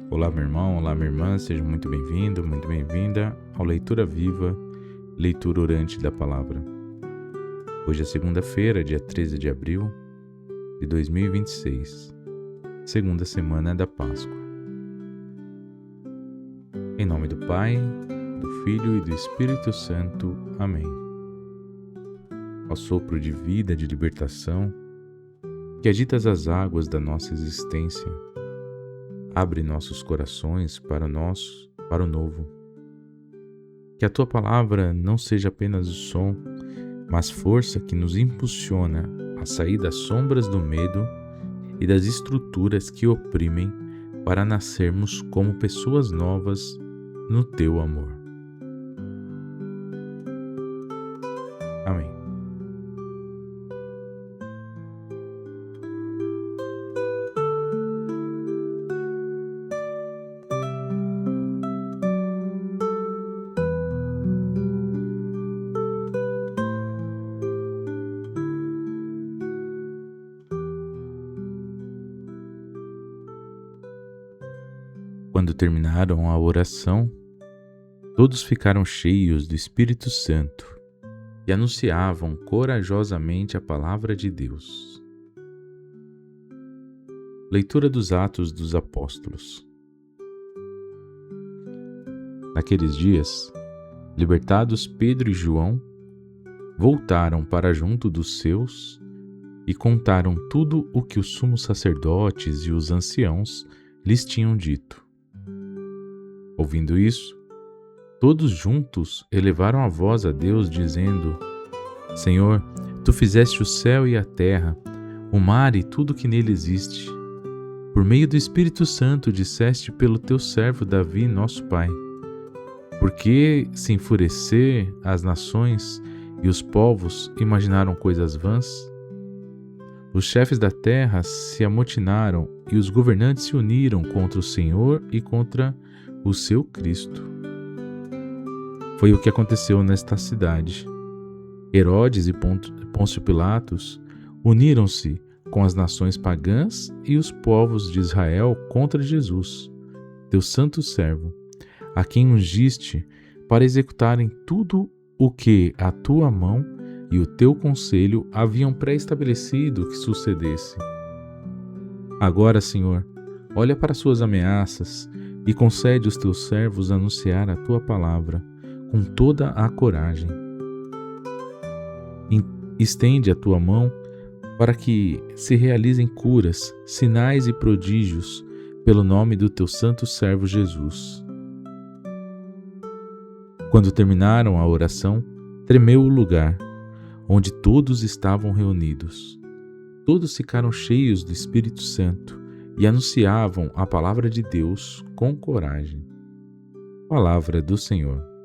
Olá, meu irmão, olá, minha irmã, seja muito bem-vindo, muito bem-vinda ao Leitura Viva, leitura orante da Palavra. Hoje é segunda-feira, dia 13 de abril de 2026, segunda semana da Páscoa. Em nome do Pai, do Filho e do Espírito Santo. Amém. Ao sopro de vida, de libertação, que agitas as águas da nossa existência, abre nossos corações para o novo. Que a Tua Palavra não seja apenas o som, mas força que nos impulsiona a sair das sombras do medo e das estruturas que oprimem para nascermos como pessoas novas no Teu amor. Amém. Quando terminaram a oração, todos ficaram cheios do Espírito Santo e anunciavam corajosamente a palavra de Deus. Leitura dos Atos dos Apóstolos. Naqueles dias, libertados Pedro e João, voltaram para junto dos seus e contaram tudo o que os sumos sacerdotes e os anciãos lhes tinham dito. Ouvindo isso, todos juntos elevaram a voz a Deus, dizendo: Senhor, Tu fizeste o céu e a terra, o mar e tudo que nele existe. Por meio do Espírito Santo disseste pelo Teu servo Davi, nosso pai: Por que se enfurecer as nações e os povos imaginaram coisas vãs? Os chefes da terra se amotinaram e os governantes se uniram contra o Senhor e contra o seu Cristo. Foi o que aconteceu nesta cidade. Herodes e Pôncio Pilatos uniram-se com as nações pagãs e os povos de Israel contra Jesus, Teu santo servo, a quem ungiste para executarem tudo o que a Tua mão e o Teu conselho haviam pré-estabelecido que sucedesse. Agora, Senhor, olha para suas ameaças e concede aos Teus servos anunciar a Tua palavra com toda a coragem. Estende a Tua mão para que se realizem curas, sinais e prodígios pelo nome do Teu santo servo Jesus. Quando terminaram a oração, tremeu o lugar onde todos estavam reunidos. Todos ficaram cheios do Espírito Santo e anunciavam a palavra de Deus com coragem. Palavra do Senhor.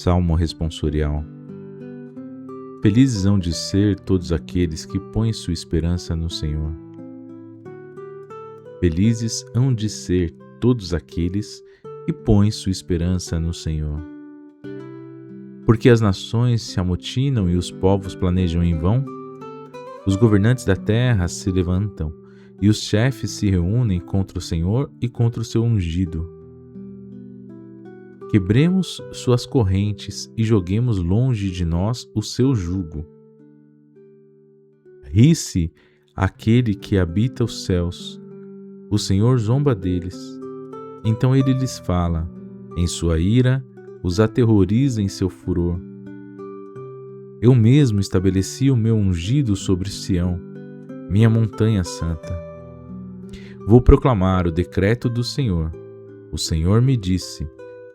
Salmo responsorial. Felizes hão de ser todos aqueles que põem sua esperança no Senhor. Felizes hão de ser todos aqueles que põem sua esperança no Senhor. Porque as nações se amotinam e os povos planejam em vão, os governantes da terra se levantam e os chefes se reúnem contra o Senhor e contra o seu ungido. Quebremos suas correntes e joguemos longe de nós o seu jugo. Ri-se aquele que habita os céus, o Senhor zomba deles. Então ele lhes fala, em sua ira, os aterroriza em seu furor. Eu mesmo estabeleci o meu ungido sobre Sião, minha montanha santa. Vou proclamar o decreto do Senhor. O Senhor me disse,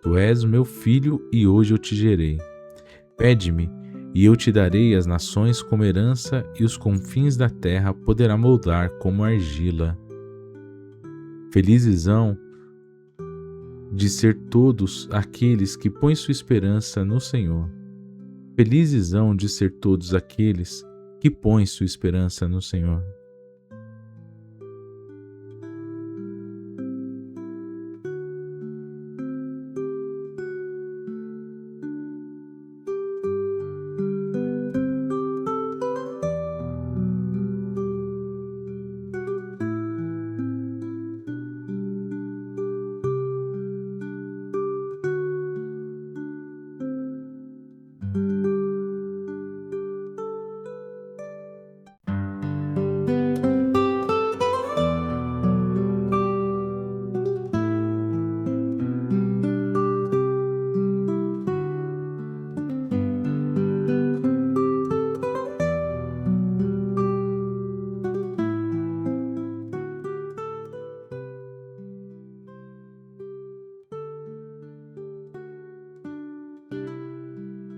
tu és o meu filho e hoje eu te gerei. Pede-me, e eu te darei as nações como herança e os confins da terra poderá moldar como argila. Felizes hão de ser todos aqueles que põem sua esperança no Senhor. Felizes hão de ser todos aqueles que põem sua esperança no Senhor.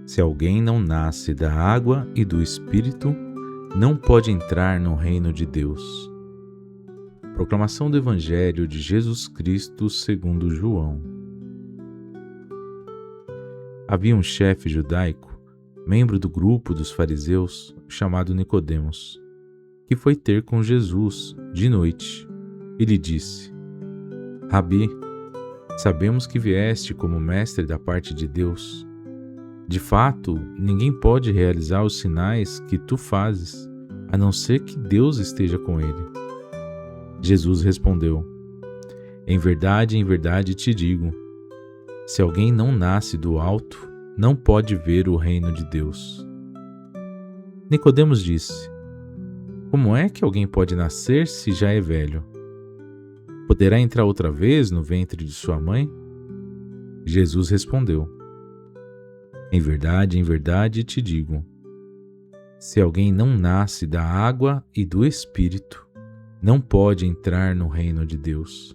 Se alguém não nasce da água e do Espírito, não pode entrar no reino de Deus. Proclamação do Evangelho de Jesus Cristo segundo João. Havia um chefe judaico, membro do grupo dos fariseus, chamado Nicodemos, que foi ter com Jesus de noite e lhe disse: Rabi, sabemos que vieste como mestre da parte de Deus. De fato, ninguém pode realizar os sinais que tu fazes, a não ser que Deus esteja com ele. Jesus respondeu: em verdade te digo, se alguém não nasce do alto, não pode ver o reino de Deus. Nicodemos disse: como é que alguém pode nascer se já é velho? Poderá entrar outra vez no ventre de sua mãe? Jesus respondeu: em verdade te digo, se alguém não nasce da água e do Espírito, não pode entrar no reino de Deus.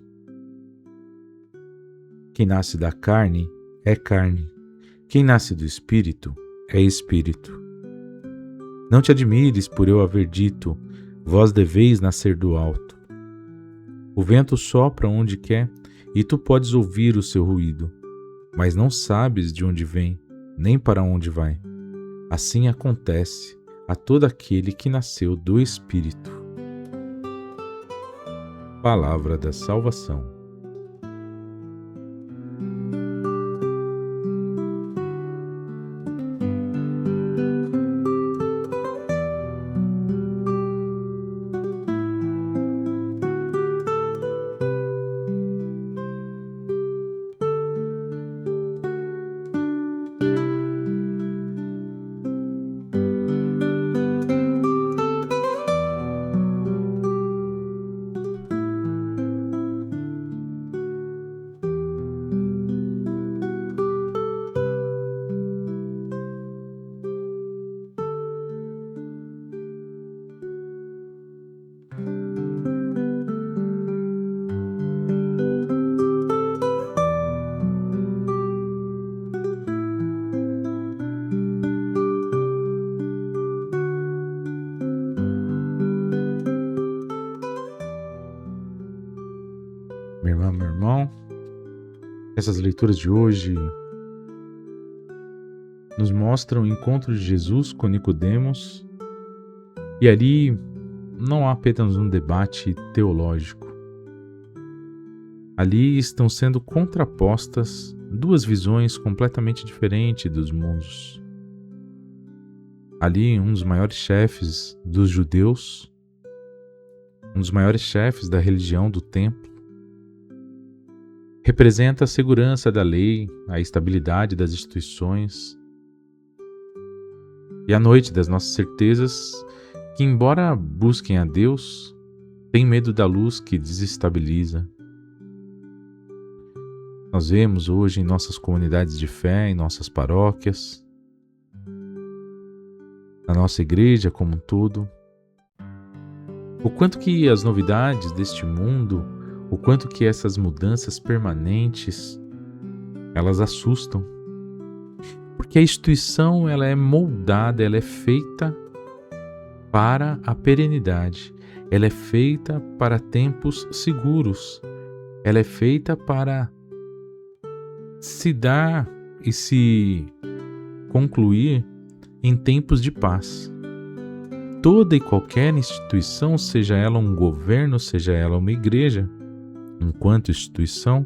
Quem nasce da carne é carne, quem nasce do Espírito é Espírito. Não te admires por eu haver dito, vós deveis nascer do alto. O vento sopra onde quer e tu podes ouvir o seu ruído, mas não sabes de onde vem, nem para onde vai. Assim acontece a todo aquele que nasceu do Espírito. Palavra da salvação. Minha irmã, meu irmão, essas leituras de hoje nos mostram o encontro de Jesus com Nicodemos, e ali não há apenas um debate teológico. Ali estão sendo contrapostas duas visões completamente diferentes dos mundos. Ali, um dos maiores chefes dos judeus, um dos maiores chefes da religião do templo, representa a segurança da lei, a estabilidade das instituições e a noite das nossas certezas que, embora busquem a Deus, Tem medo da luz que desestabiliza. Nós vemos hoje em nossas comunidades de fé, em nossas paróquias, na nossa igreja como um todo, o quanto que as novidades deste mundo, o quanto que essas mudanças permanentes, elas assustam. Porque a instituição, ela é moldada, ela é feita para a perenidade. Ela é feita para tempos seguros. Ela é feita para se dar e se concluir em tempos de paz. Toda e qualquer instituição, seja ela um governo, seja ela uma igreja, enquanto instituição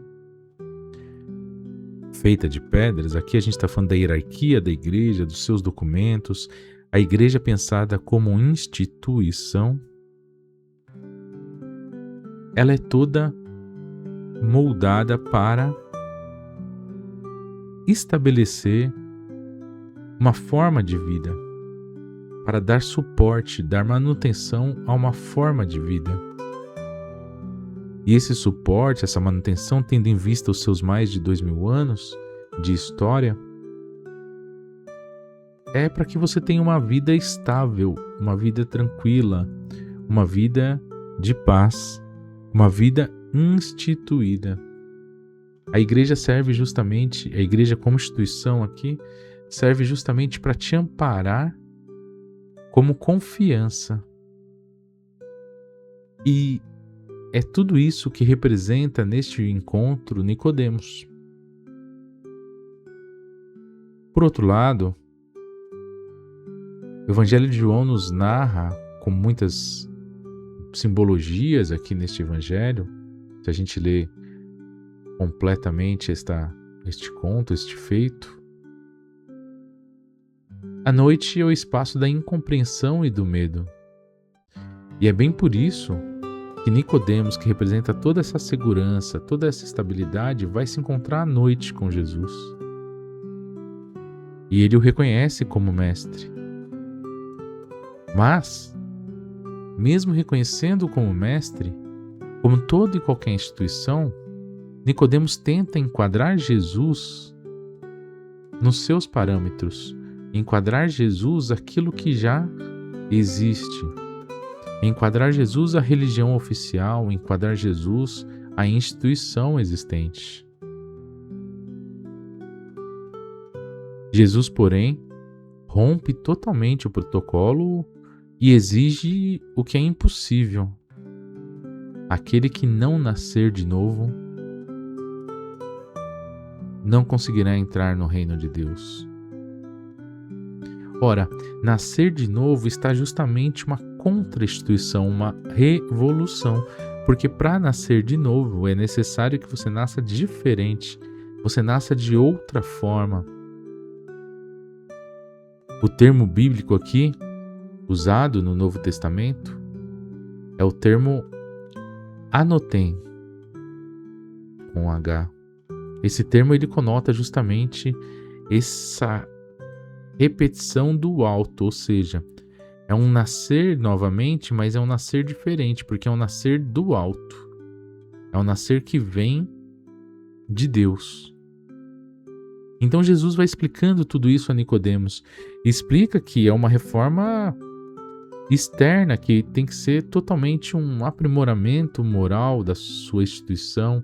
feita de pedras, aqui a gente está falando da hierarquia da igreja, dos seus documentos, a igreja pensada como instituição, ela é toda moldada para estabelecer uma forma de vida, para dar suporte, dar manutenção a uma forma de vida. E esse suporte, essa manutenção, tendo em vista os seus mais de 2000 anos de história, é para que você tenha uma vida estável, uma vida tranquila, uma vida de paz, uma vida instituída. A igreja serve justamente, a igreja como instituição aqui, serve justamente para te amparar como confiança. E é tudo isso que representa neste encontro Nicodemos. Por outro lado, o Evangelho de João nos narra com muitas simbologias aqui neste Evangelho. Se a gente lê completamente este conto, este feito, a noite é o espaço da incompreensão e do medo. E é bem por isso que Nicodemos, que representa toda essa segurança, toda essa estabilidade, vai se encontrar à noite com Jesus. E ele o reconhece como mestre. Mas, mesmo reconhecendo-o como mestre, como toda e qualquer instituição, Nicodemos tenta enquadrar Jesus nos seus parâmetros, enquadrar Jesus aquilo que já existe, enquadrar Jesus a religião oficial, enquadrar Jesus a instituição existente. Jesus, porém, rompe totalmente o protocolo e exige o que é impossível. Aquele que não nascer de novo não conseguirá entrar no reino de Deus. Ora, nascer de novo está justamente uma contra-instituição, uma revolução, porque para nascer de novo é necessário que você nasça diferente, você nasça de outra forma. O termo bíblico aqui, usado no Novo Testamento, é o termo anotem, com H. Esse termo ele conota justamente essa repetição do alto, ou seja, é um nascer novamente, mas é um nascer diferente, porque é um nascer do alto. É um nascer que vem de Deus. Então Jesus vai explicando tudo isso a Nicodemos. Explica que é uma reforma externa, que tem que ser totalmente um aprimoramento moral da sua instituição.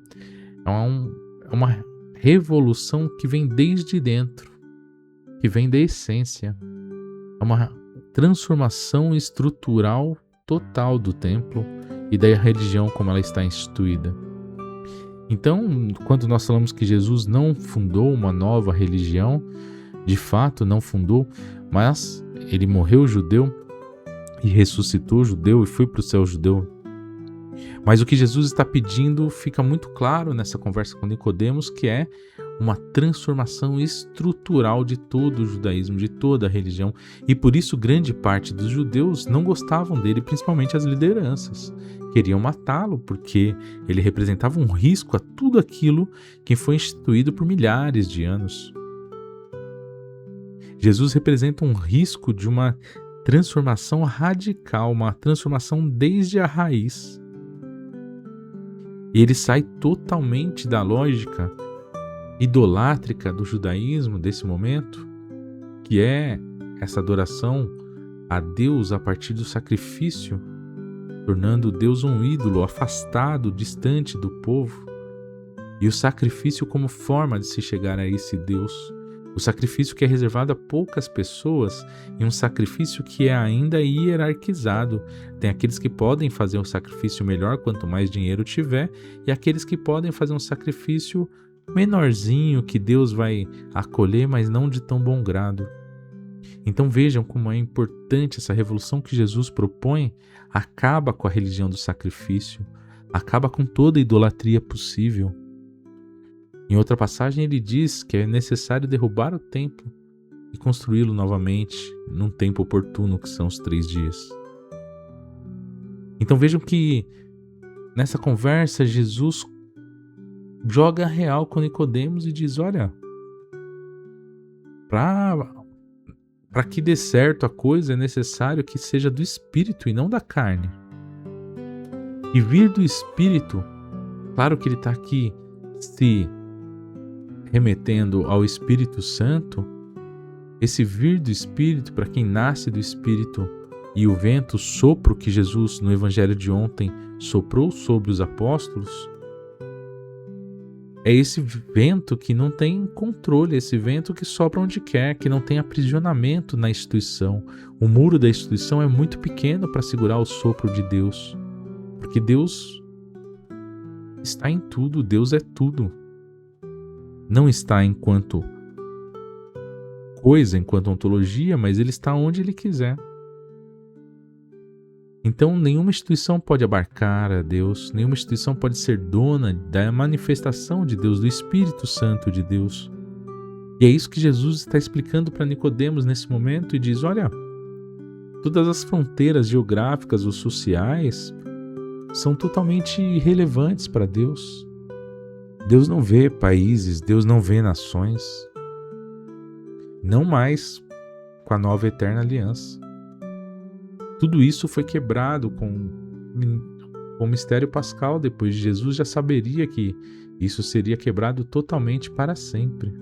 É uma revolução que vem desde dentro, que vem da essência. É uma transformação estrutural total do templo e da religião como ela está instituída. Então, quando nós falamos que Jesus não fundou uma nova religião, de fato não fundou, mas ele morreu judeu e ressuscitou judeu e foi para o céu judeu. Mas o que Jesus está pedindo fica muito claro nessa conversa com Nicodemos, que é uma transformação estrutural de todo o judaísmo, de toda a religião. E por isso grande parte dos judeus não gostavam dele, principalmente as lideranças. Queriam matá-lo porque ele representava um risco a tudo aquilo que foi instituído por milhares de anos. Jesus representa um risco de uma transformação radical, uma transformação desde a raiz. E ele sai totalmente da lógica idolátrica do judaísmo desse momento, que é essa adoração a Deus a partir do sacrifício, tornando Deus um ídolo afastado, distante do povo, e o sacrifício como forma de se chegar a esse Deus. O sacrifício que é reservado a poucas pessoas e um sacrifício que é ainda hierarquizado. Tem aqueles que podem fazer um sacrifício melhor quanto mais dinheiro tiver, e aqueles que podem fazer um sacrifício menorzinho que Deus vai acolher, mas não de tão bom grado. Então vejam como é importante essa revolução que Jesus propõe. Acaba com a religião do sacrifício, acaba com toda a idolatria possível. Em outra passagem ele diz que é necessário derrubar o templo e construí-lo novamente num tempo oportuno, que são os 3 dias. Então vejam que nessa conversa Jesus joga a real com Nicodemos e diz: olha, para que dê certo a coisa é necessário que seja do Espírito e não da carne. E vir do Espírito, claro que ele está aqui se remetendo ao Espírito Santo. Esse vir do Espírito, para quem nasce do Espírito, e o vento, o sopro que Jesus no Evangelho de ontem soprou sobre os apóstolos, é esse vento que não tem controle, esse vento que sopra onde quer, que não tem aprisionamento na instituição. O muro da instituição é muito pequeno para segurar o sopro de Deus, porque Deus está em tudo, Deus é tudo. Não está enquanto coisa, enquanto ontologia, mas ele está onde ele quiser. Então nenhuma instituição pode abarcar a Deus, nenhuma instituição pode ser dona da manifestação de Deus, do Espírito Santo de Deus. E é isso que Jesus está explicando para Nicodemos nesse momento e diz: olha, todas as fronteiras geográficas ou sociais são totalmente irrelevantes para Deus. Deus não vê países, Deus não vê nações, não mais com a nova eterna aliança. Tudo isso foi quebrado com o mistério pascal. Depois de Jesus já saberia que isso seria quebrado totalmente para sempre.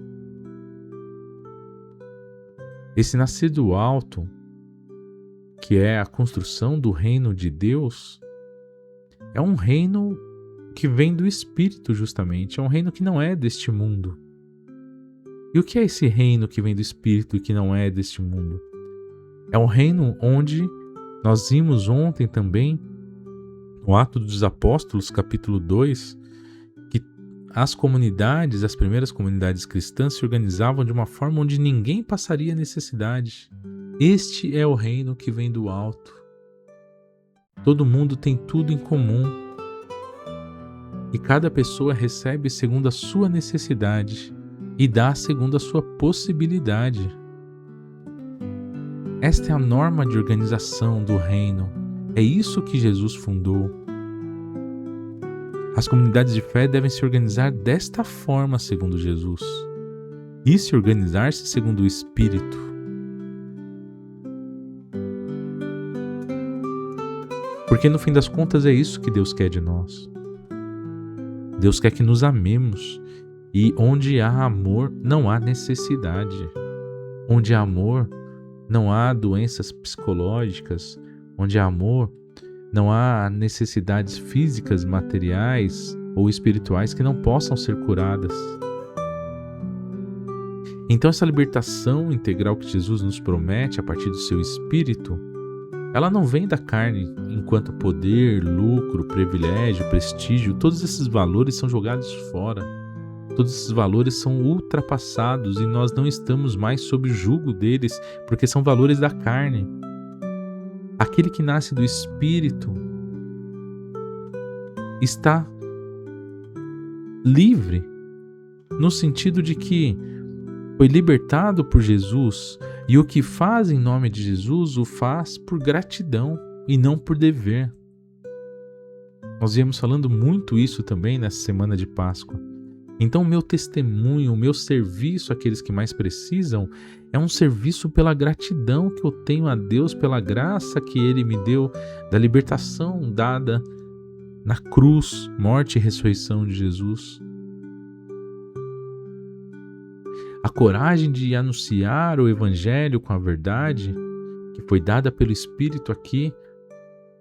Esse nascer do alto, que é a construção do reino de Deus, é um reino que vem do Espírito justamente, é um reino que não é deste mundo. E o que é esse reino que vem do Espírito e que não é deste mundo? É um reino onde nós vimos ontem também, no Atos dos Apóstolos, capítulo 2, que as comunidades, as primeiras comunidades cristãs se organizavam de uma forma onde ninguém passaria necessidade. Este é o reino que vem do alto. Todo mundo tem tudo em comum. E cada pessoa recebe segundo a sua necessidade e dá segundo a sua possibilidade. Esta é a norma de organização do reino. É isso que Jesus fundou. As comunidades de fé devem se organizar desta forma, segundo Jesus, e se organizar-se segundo o Espírito. Porque no fim das contas é isso que Deus quer de nós. Deus quer que nos amemos, e onde há amor não há necessidade. Onde há amor não há doenças psicológicas, onde há amor não há necessidades físicas, materiais ou espirituais que não possam ser curadas. Então essa libertação integral que Jesus nos promete a partir do seu Espírito, ela não vem da carne enquanto poder, lucro, privilégio, prestígio. Todos esses valores são jogados fora. Todos esses valores são ultrapassados e nós não estamos mais sob o jugo deles, porque são valores da carne. Aquele que nasce do Espírito está livre, no sentido de que foi libertado por Jesus, e o que faz em nome de Jesus o faz por gratidão e não por dever. Nós viemos falando muito isso também nessa semana de Páscoa. Então o meu testemunho, o meu serviço àqueles que mais precisam é um serviço pela gratidão que eu tenho a Deus, pela graça que Ele me deu, da libertação dada na cruz, morte e ressurreição de Jesus. A coragem de anunciar o Evangelho com a verdade, que foi dada pelo Espírito aqui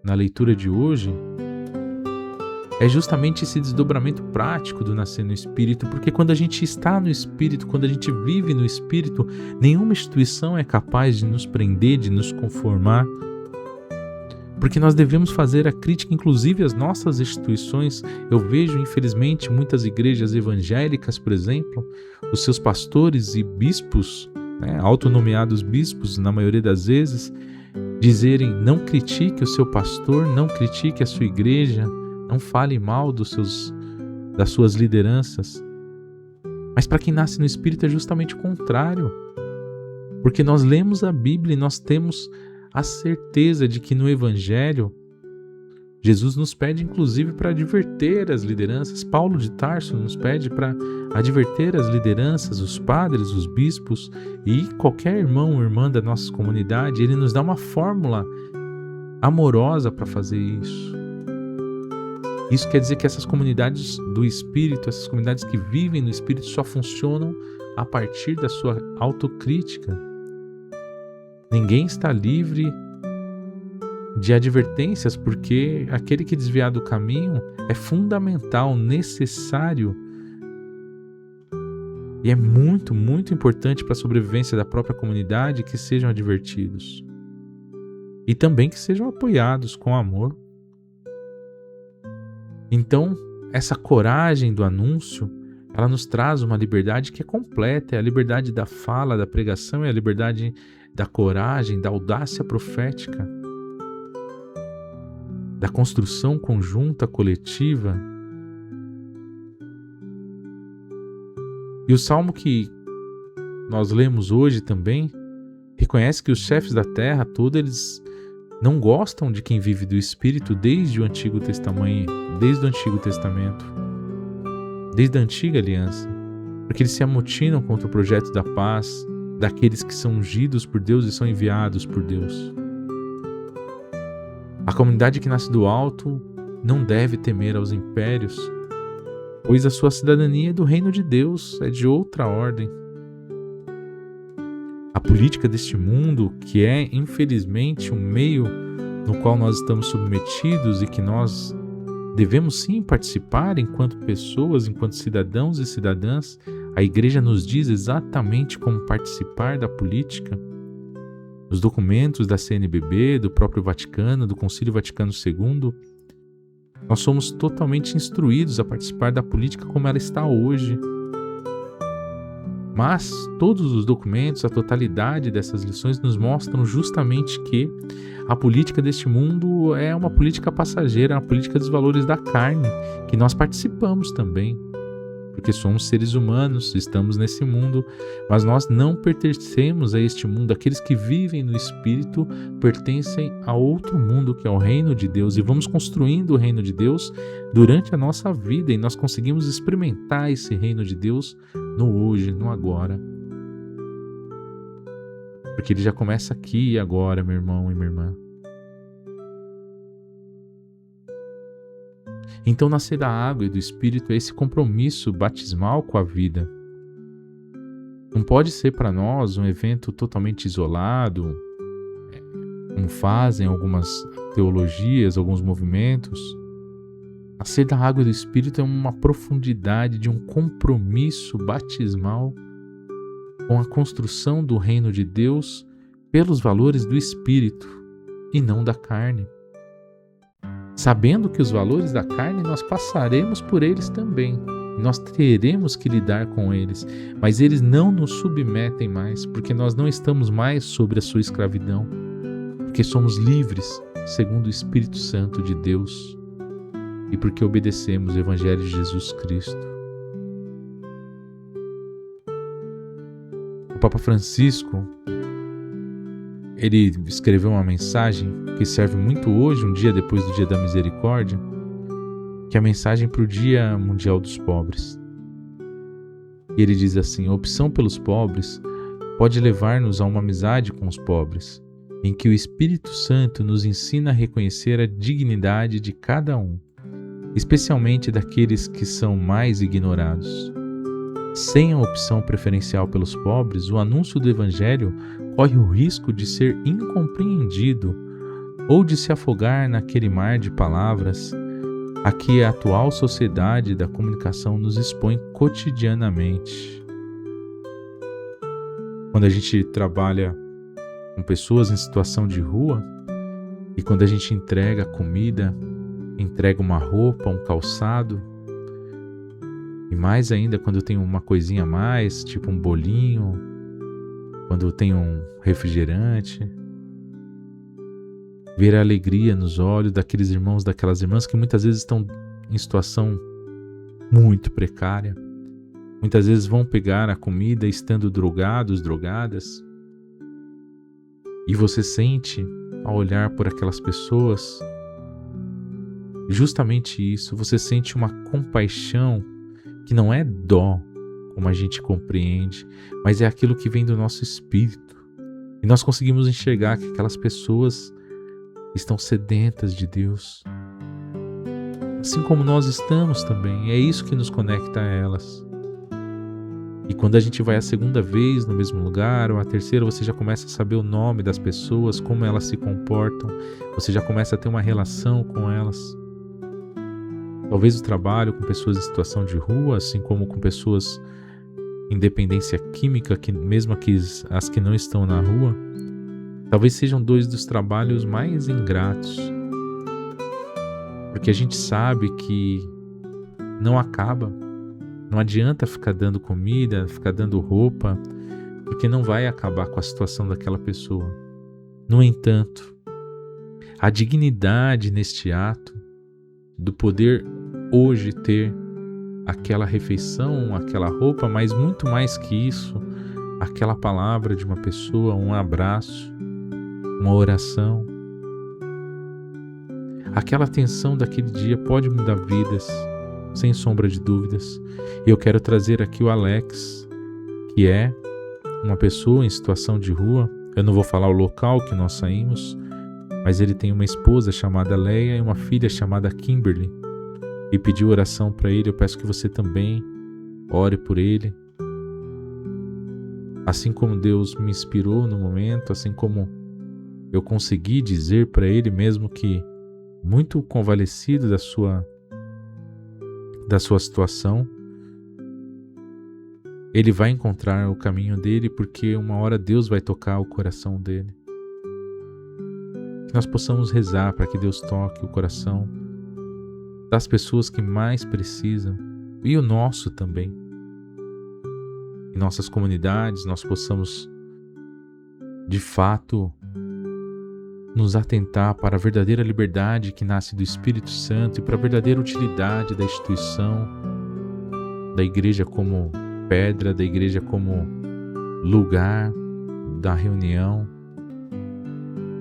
na leitura de hoje, é justamente esse desdobramento prático do nascer no Espírito, porque quando a gente está no Espírito, quando a gente vive no Espírito, nenhuma instituição é capaz de nos prender, de nos conformar, porque nós devemos fazer a crítica, inclusive às nossas instituições. Eu vejo, infelizmente, muitas igrejas evangélicas, por exemplo, os seus pastores e bispos, autonomeados bispos, na maioria das vezes, dizerem: não critique o seu pastor, não critique a sua igreja, não fale mal das suas lideranças. Mas para quem nasce no Espírito é justamente o contrário. Porque nós lemos a Bíblia e nós temos a certeza de que no Evangelho, Jesus nos pede inclusive para adverter as lideranças. Paulo de Tarso nos pede para adverter as lideranças, os padres, os bispos e qualquer irmão ou irmã da nossa comunidade. Ele nos dá uma fórmula amorosa para fazer isso. Isso quer dizer que essas comunidades do Espírito, essas comunidades que vivem no Espírito, só funcionam a partir da sua autocrítica. Ninguém está livre de advertências, porque aquele que desviar do caminho é fundamental, necessário e é muito, muito importante para a sobrevivência da própria comunidade que sejam advertidos e também que sejam apoiados com amor. Então, essa coragem do anúncio, ela nos traz uma liberdade que é completa, é a liberdade da fala, da pregação, é a liberdade da coragem, da audácia profética, da construção conjunta, coletiva. E o salmo que nós lemos hoje também reconhece que os chefes da terra toda, eles não gostam de quem vive do Espírito desde o Antigo Testamento, desde a Antiga Aliança, porque eles se amotinam contra o projeto da paz, daqueles que são ungidos por Deus e são enviados por Deus. A comunidade que nasce do alto não deve temer aos impérios, pois a sua cidadania é do reino de Deus, é de outra ordem. A política deste mundo, que é infelizmente um meio no qual nós estamos submetidos e que nós devemos sim participar enquanto pessoas, enquanto cidadãos e cidadãs, a Igreja nos diz exatamente como participar da política. Nos documentos da CNBB, do próprio Vaticano, do Concílio Vaticano II, nós somos totalmente instruídos a participar da política como ela está hoje. Mas todos os documentos, a totalidade dessas lições nos mostram justamente que a política deste mundo é uma política passageira, é uma política dos valores da carne, que nós participamos também, porque somos seres humanos, estamos nesse mundo, mas nós não pertencemos a este mundo. Aqueles que vivem no Espírito pertencem a outro mundo, que é o reino de Deus, e vamos construindo o reino de Deus durante a nossa vida, e nós conseguimos experimentar esse reino de Deus no hoje, no agora. Porque ele já começa aqui e agora, meu irmão e minha irmã. Então, nascer da água e do Espírito é esse compromisso batismal com a vida. Não pode ser para nós um evento totalmente isolado, como fazem algumas teologias, alguns movimentos. Nascer da água e do Espírito é uma profundidade de um compromisso batismal com a construção do reino de Deus pelos valores do Espírito e não da carne. Sabendo que os valores da carne nós passaremos por eles também, nós teremos que lidar com eles, mas eles não nos submetem mais, porque nós não estamos mais sobre a sua escravidão, porque somos livres segundo o Espírito Santo de Deus e porque obedecemos o Evangelho de Jesus Cristo. O Papa Francisco, ele escreveu uma mensagem que serve muito hoje, um dia depois do Dia da Misericórdia, que é a mensagem para o Dia Mundial dos Pobres. E ele diz assim: a opção pelos pobres pode levar-nos a uma amizade com os pobres, em que o Espírito Santo nos ensina a reconhecer a dignidade de cada um especialmente daqueles que são mais ignorados. Sem a opção preferencial pelos pobres, o anúncio do Evangelho corre o risco de ser incompreendido ou de se afogar naquele mar de palavras a que a atual sociedade da comunicação nos expõe cotidianamente. Quando a gente trabalha com pessoas em situação de rua e quando a gente entrega comida, entrega uma roupa, um calçado, e mais ainda quando tem uma coisinha a mais, tipo um bolinho, quando tem um refrigerante, ver a alegria nos olhos daqueles irmãos, daquelas irmãs que muitas vezes estão em situação muito precária, muitas vezes vão pegar a comida estando drogados, drogadas, e você sente, ao olhar por aquelas pessoas, justamente isso, você sente uma compaixão que não é dó, como a gente compreende, mas é aquilo que vem do nosso espírito. E nós conseguimos enxergar que aquelas pessoas estão sedentas de Deus, assim como nós estamos também. É isso que nos conecta a elas. E quando a gente vai a segunda vez no mesmo lugar, ou a terceira, você já começa a saber o nome das pessoas, como elas se comportam, você já começa a ter uma relação com elas. Talvez o trabalho com pessoas em situação de rua, assim como com pessoas em dependência química, que mesmo as que não estão na rua, talvez sejam dois dos trabalhos mais ingratos, porque a gente sabe que não acaba, não adianta ficar dando comida, ficar dando roupa, porque não vai acabar com a situação daquela pessoa. No entanto, a dignidade neste ato do poder hoje ter aquela refeição, aquela roupa, mas muito mais que isso, aquela palavra de uma pessoa, um abraço, uma oração. Aquela atenção daquele dia pode mudar vidas, sem sombra de dúvidas. E eu quero trazer aqui o Alex, que é uma pessoa em situação de rua. Eu não vou falar o local que nós saímos, mas ele tem uma esposa chamada Leia e uma filha chamada Kimberly. E pediu oração para ele. Eu peço que você também ore por ele. Assim como Deus me inspirou no momento, assim como eu consegui dizer para ele, mesmo que muito convalescido da sua situação, ele vai encontrar o caminho dele, porque uma hora Deus vai tocar o coração dele. Que nós possamos rezar para que Deus toque o coração das pessoas que mais precisam, e o nosso também. Em nossas comunidades nós possamos, de fato, nos atentar para a verdadeira liberdade que nasce do Espírito Santo e para a verdadeira utilidade da instituição, da igreja como pedra, da igreja como lugar da reunião,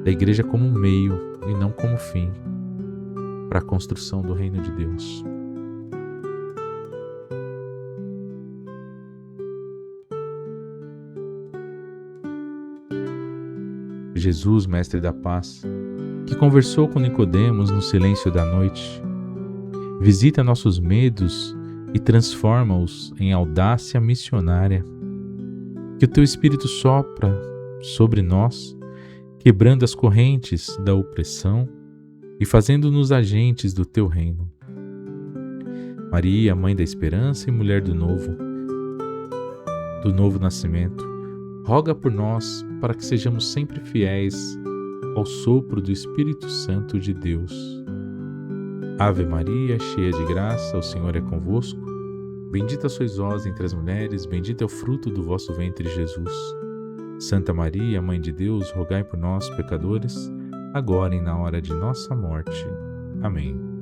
da igreja como meio e não como fim para a construção do reino de Deus. Jesus, Mestre da Paz, que conversou com Nicodemos no silêncio da noite, visita nossos medos e transforma-os em audácia missionária. Que o Teu Espírito sopra sobre nós, quebrando as correntes da opressão e fazendo-nos agentes do Teu reino. Maria, Mãe da Esperança e Mulher do novo nascimento, roga por nós para que sejamos sempre fiéis ao sopro do Espírito Santo de Deus. Ave Maria, cheia de graça, o Senhor é convosco. Bendita sois vós entre as mulheres, bendito é o fruto do vosso ventre, Jesus. Santa Maria, Mãe de Deus, rogai por nós, pecadores, agora e na hora de nossa morte. Amém.